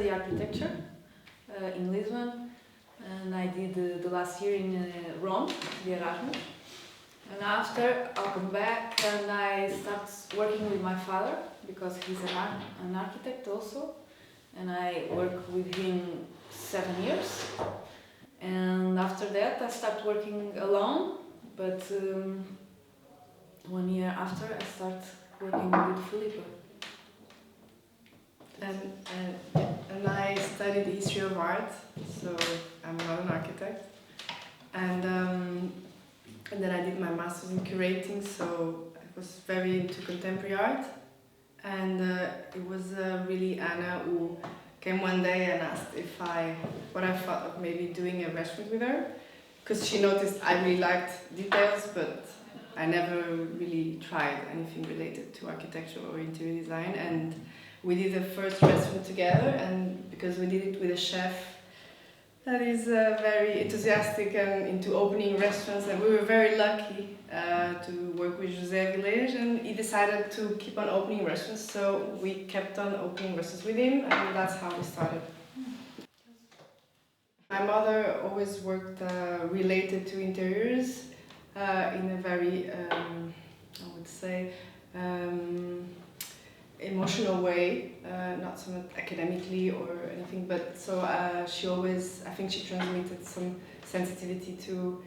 study architecture in Lisbon, and I did the last year in Rome, the Erasmus. And after I'll come back and I start working with my father because he's an architect also, and I work with him 7 years. And after that I start working alone, but 1 year after I start working with Felipe. And I studied history of art, so I'm not an architect. And then I did my master's in curating, so I was very into contemporary art. And it was really Anna who came one day and asked what I thought of maybe doing a restaurant with her, because she noticed I really liked details, but I never really tried anything related to architecture or interior design. And we did the first restaurant together, and because we did it with a chef that is very enthusiastic and into opening restaurants, and we were very lucky to work with José Vilés, and he decided to keep on opening restaurants, so we kept on opening restaurants with him, and that's how we started. My mother always worked related to interiors in a very, I would say, emotional way, not so much academically or anything, but so she always, I think she transmitted some sensitivity to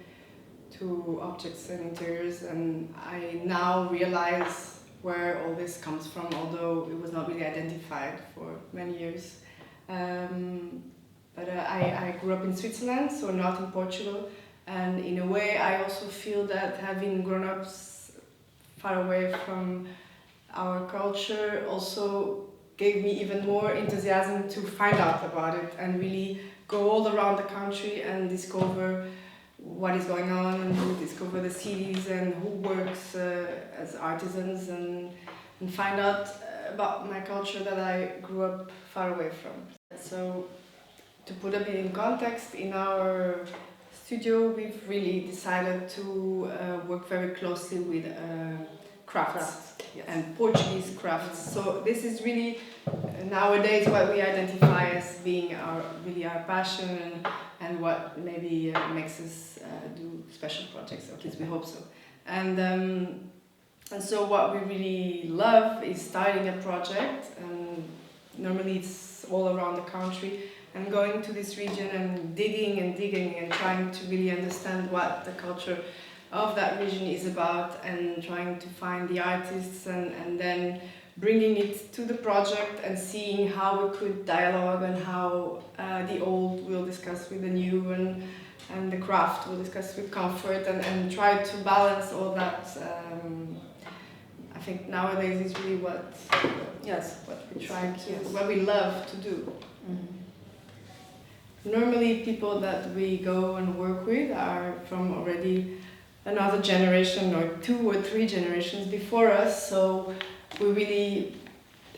objects and interiors, and I now realize where all this comes from, although it was not really identified for many years. But I grew up in Switzerland, so not in Portugal, and in a way I also feel that having grown up far away from our culture also gave me even more enthusiasm to find out about it and really go all around the country and discover what is going on, and discover the cities and who works as artisans, and find out about my culture that I grew up far away from. So to put a bit in context, in our studio we've really decided to work very closely with crafts. Yes. And Portuguese crafts. So this is really nowadays what we identify as being our passion, and what maybe makes us do special projects, or at least we hope so. And so what we really love is starting a project, and normally it's all around the country, and going to this region and digging and trying to really understand what the culture of that region is about, and trying to find the artists, and then bringing it to the project and seeing how we could dialogue, and how the old will discuss with the new, and the craft will discuss with comfort, and try to balance all that. I think nowadays is really what we try to, what we love to do. Mm-hmm. Normally people that we go and work with are from already another generation or 2 or 3 generations before us, so we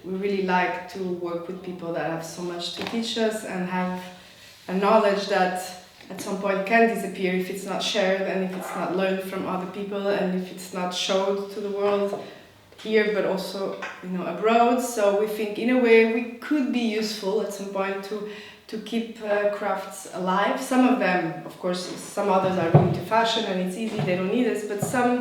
really like to work with people that have so much to teach us and have a knowledge that at some point can disappear if it's not shared, and if it's not learned from other people, and if it's not showed to the world here but also abroad. So we think in a way we could be useful at some point to keep crafts alive. Some of them, of course, some others are really into fashion and it's easy, they don't need us, but some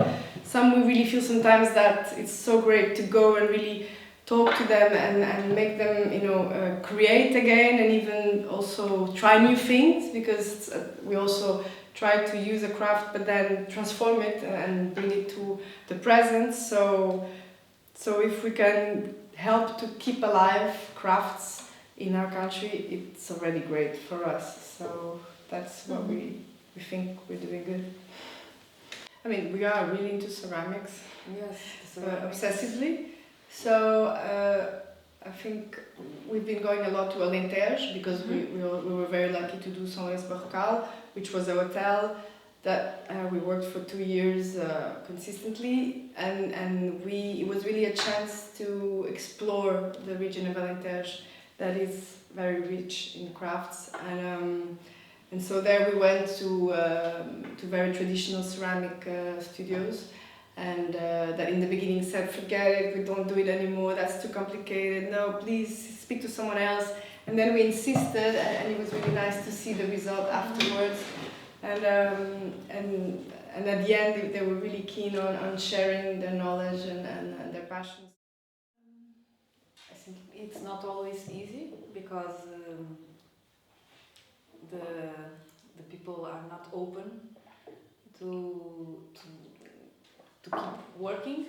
we really feel sometimes that it's so great to go and really talk to them and make them create again, and even also try new things, because we also try to use a craft but then transform it and bring it to the present. So if we can help to keep alive crafts in our country, it's already great for us. So that's what we think we're doing good. I mean, we are really into ceramics. Yes, obsessively. So I think we've been going a lot to Alentejo, because we were very lucky to do São Barrocal, which was a hotel that we worked for 2 years consistently, and it was really a chance to explore the region of Alentejo that is very rich in crafts, and so there we went to very traditional ceramic studios, and that in the beginning said, forget it, we don't do it anymore, that's too complicated, no, please speak to someone else. and then we insisted, and it was really nice to see the result afterwards. And at the end, they were really keen on sharing their knowledge and their passions. I think it's not always easy because the people are not open to keep working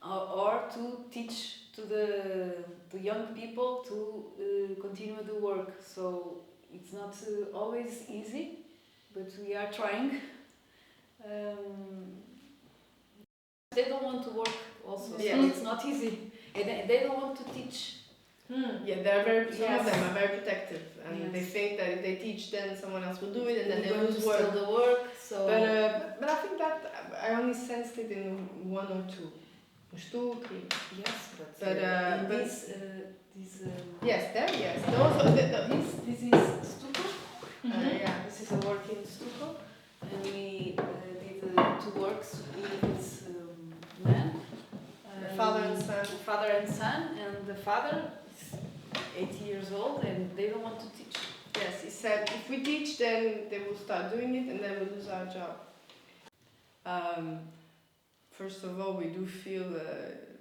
or to teach to the young people to continue the work. So it's not always easy, but we are trying. They don't want to work also, Yeah. so it's not easy. And they don't want to teach. Yeah, some of them are very protective, and they Yes. think that if they teach, then someone else will do it, and then they We're going lose to work. steal the work. So. But I think that I only sensed it in one or two. Yes, but yes, there, yes. Those, this is stucco. yeah. This is a work in stucco, and we did two works with this man. Father and son, and the father is 80 years old, and they don't want to teach. Yes, he said if we teach, then they will start doing it, and then we lose our job. First of all, we do feel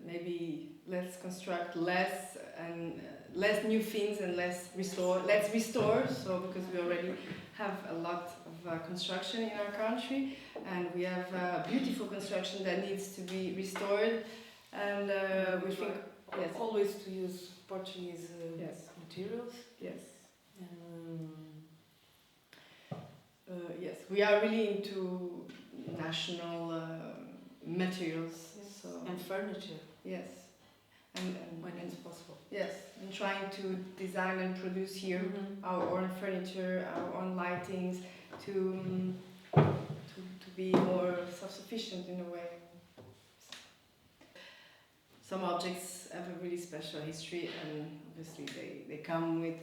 maybe let's construct less and less new things and less restore. Let's restore. So because we already have a lot of construction in our country, and we have beautiful construction that needs to be restored, and we think always to use Portuguese materials. Yes. And, yes, we are really into national materials. yes. So And furniture. yes, and when it's possible. yes, and trying to design and produce here our own furniture, our own lightings, to be more self-sufficient in a way. Some objects have a really special history, and obviously they come with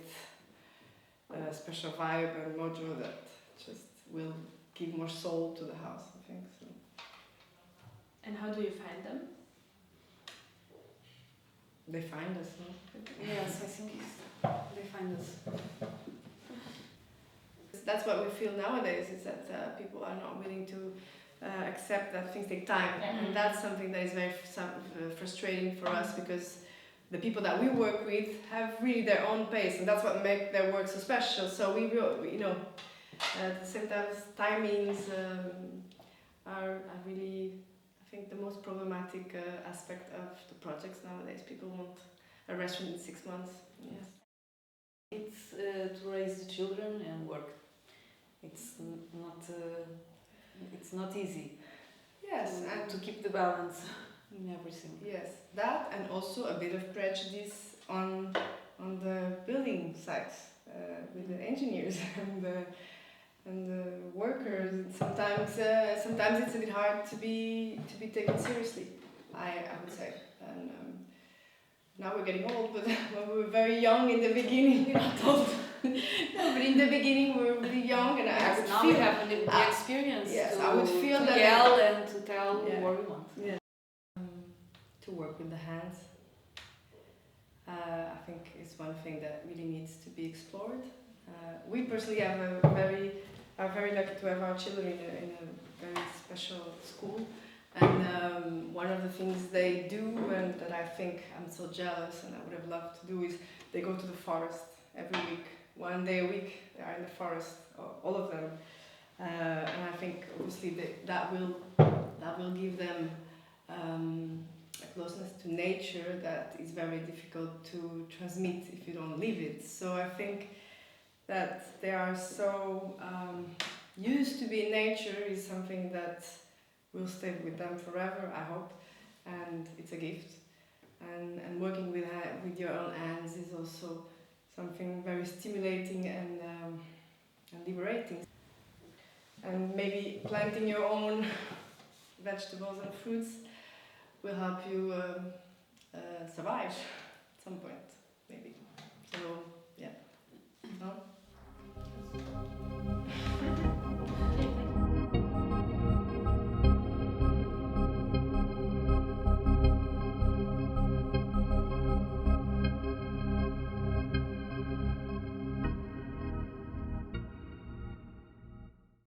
a special vibe and mojo that just will give more soul to the house, I think. So. And how do you find them? They find us, no? Yes, I think they find us. That's what we feel nowadays, is that people are not willing to accept that things take time. And that's something that is very frustrating for us, because the people that we work with have really their own pace, and that's what makes their work so special. So we at the same time, timings are really, I think, the most problematic aspect of the projects nowadays. People want a restaurant in 6 months. Yes. It's to raise the children and work. It's not easy. Yes, and to keep the balance in everything. Yes, that, and also a bit of prejudice on the building sites with the engineers and the workers. Sometimes it's a bit hard to be taken seriously, I would say. And now we're getting old, but when we were very young in the beginning, we're not old. No, but in the beginning we were really young, and I would now feel we have the experience. Yes, to, I would feel to that yell and to tell Yeah. what we want. Yeah. To work with the hands, I think is one thing that really needs to be explored. We personally are very lucky to have our children in a very special school, and one of the things they do, and that I think I'm so jealous and I would have loved to do, is they go to the forest every week. 1 day a week they are in the forest, all of them, and I think obviously that will give them a closeness to nature that is very difficult to transmit if you don't live it. So I think that they are so used to be in nature is something that will stay with them forever, I hope, and it's a gift. And working with your own hands is also something very stimulating and liberating. And maybe planting your own vegetables and fruits will help you survive at some point.